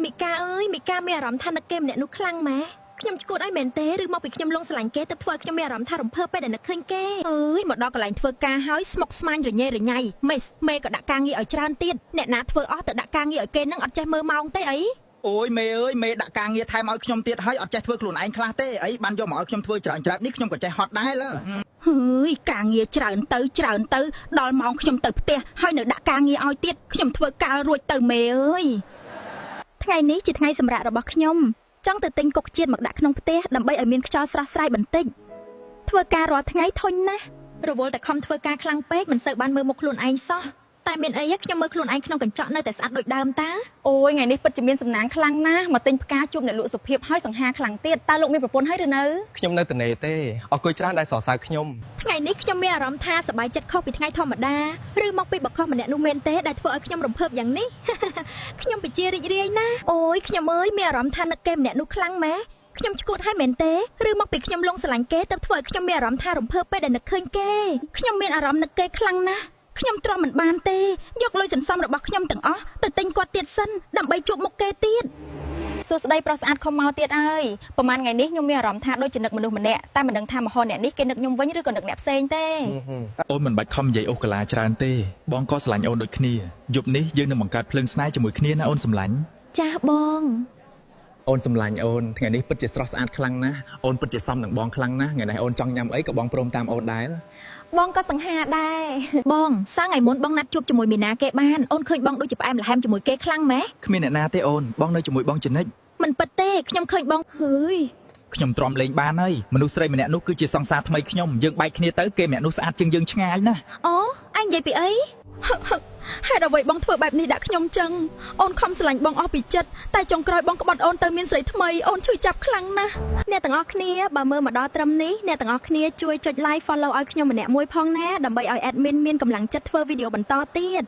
មីកាអើយមីកាមានអារម្មណ៍ថានឹកគេម្នាក់នោះខ្លាំងម៉ែខ្ញុំឈួតឲ្យមែនទេឬមកពីខ្ញុំលងស្រឡាញ់គេទៅធ្វើឲ្យខ្ញុំមានអារម្មណ៍ថារំភើបពេលដែលនឹកឃើញគេអើយមកដល់កន្លែងធ្វើការហើយស្មុកស្មាញរញ៉េរញ៉ៃមេក៏ដាក់ការងារឲ្យច្រើនទៀតអ្នកណាធ្វើអស់ទៅដាក់ការងារឲ្យគេនឹងអត់ចេះមើលម៉ោងទេអីអូយមេអើយមេដាក់ការងារថែមឲ្យខ្ញុំទៀតហើយអត់ចេះធ្វើខ្លួនឯងខ្លះទេអីបានយកមកឲ្យខ្ញុំធ្វើច្រើននេះខ្ញុំក៏ចេះហត់ដែរលើហើយការងារច្រើនទៅដល់ម៉ោងខ្ញុំទៅផ្ទះហើយនៅដាក់ការងារឲ្យទៀតខ្ញុំធ្វើការរួចទៅមេអើយថ្ងៃនេះជាថ្ងៃសម្រាប់របស់ខ្ញុំចង់ទៅទិញគុកជាតិមកដាក់ក្នុងផ្ទះដើម្បីឲ្យមានខ្យល់ស្រស់ស្រាយបន្តិចធ្វើការរាល់ថ្ងៃធុញណាស់រវល់តែខំធ្វើការខ្លាំងពេកមិនសូវបានមើលមុខខ្លួនឯងសោះតែមានអីខ្ញុំមើលខ្លួនឯងក្នុងកញ្ចក់នៅតែស្អាតដូចដើមតាអូយថ្ងៃនេះពិតជាមានសំណាងខ្លាំងណាស់មកទិញផ្កាជួបអ្នកលក់សុភាពហើយសង្ហាខ្លាំងទៀតតើលោកមានប្រពន្ធហើយឬនៅខ្ញុំនៅតនេទេអរគុណច្រើនដែលសរសើរខ្ញុំថ្ងៃនេះខ្ញុំមានអារម្មណ៍ថាសប្បាយចិត្តខុសពីថ្ងៃធម្មតាឬមកពីបកខុសម្នាក់នោះមែនទេដែលធ្វើឲ្យខ្ញុំរំភើបយ៉ាងនេះខ្ញុំពិជារីករាយណាស់អូយខ្ញុំអើយមានអារម្មណ៍ថានឹកគេម្នាក់នោះខ្លាំងម៉ែខ្ញុំឈួតឲ្យមែនទេឬមកពីខ្ញុំលងស្រឡាញ់គេទៅធ្វើឲ្យខ្ញុំមានអារម្មណ៍ថារំភើបពេលដែលនឹកឃើញគេខ្ញុំមានអារម្មណ៍នឹកគេខ្លាំងណាស់ខ្ញុំទ្រាំមិនបានទេយកលុយសន្សំរបស់ខ្ញុំទាំងអស់ទៅទិញគាត់ទៀតសិនដើម្បីជួបមុខគេទៀតសួស្ដីប្រុសស្អាតខំមកទៀតអើយប្រហែលថ្ងៃនេះខ្ញុំមានអារម្មណ៍ថាដូចជានឹកមនុស្សម្នាក់តែមិនដឹងថាមហោអ្នកនេះគេនឹកខ្ញុំវិញឬក៏នឹកអ្នកផ្សេងទេអូនមិនបាច់ខំនិយាយអូសកាឡាច្រើនទេបងក៏ស្រឡាញ់អូនដូចគ្នាយប់នេះយើងនឹងបង្កើតភ្លើងស្នេហ៍ជាមួយគ្នាណាអូនស្រឡាញ់ចាស់បងអូនស្រឡាញ់អូនថ្ងៃនេះពិតជាស្រស់ស្អាតខ្លាំងណាស់អូនពិតជាសមនឹងបងខ្លាំងណាស់ថ្ងៃនេះអូនចង់ញ៉ាំអីក៏បងព្រមតាមអូនដែរបងក៏សង្ហាដែរបងសាថ្ងៃមុនបងណាត់ជួបជាមួយមីណាគេបានអូនឃើញបងដូចជាផ្អែមល្ហែមជាមួយគេខ្លាំងម៉េះគ្មានអ្នកណាទេអូនបងនៅជាមួយបងចនិចមិនពិតទេខ្ញុំឃើញបងហើយខ្ញុំទ្រាំលេងបានហើយមនុស្សស្រីម្នាក់នោះគឺជាសង្សារថ្មីខ្ញុំយើងបែកគ្នាទៅគេម្នាក់នោះស្អាតជាងយើងឆ្ងាយណាស់អូអញនិយាយពីអីហេតុអ្វីបងធ្វើបែបនេះដាក់ខ្ញុំចឹងអូនខំស្រឡាញ់បងអស់ពីចិត្តតែចុងក្រោយបងក្បត់អូនទៅមានស្រីថ្មីអូនជួយចាប់ខ្លាំងណាស់អ្នកទាំងអស់គ្នាបើមើលមកដល់ត្រឹមនេះអ្នកទាំងអស់គ្នាជួយចុច like follow ឲ្យខ្ញុំម្នាក់មួយផងណាដើម្បីឲ្យ admin មានកម្លាំងចិត្តធ្វើវីដេអូបន្តទៀត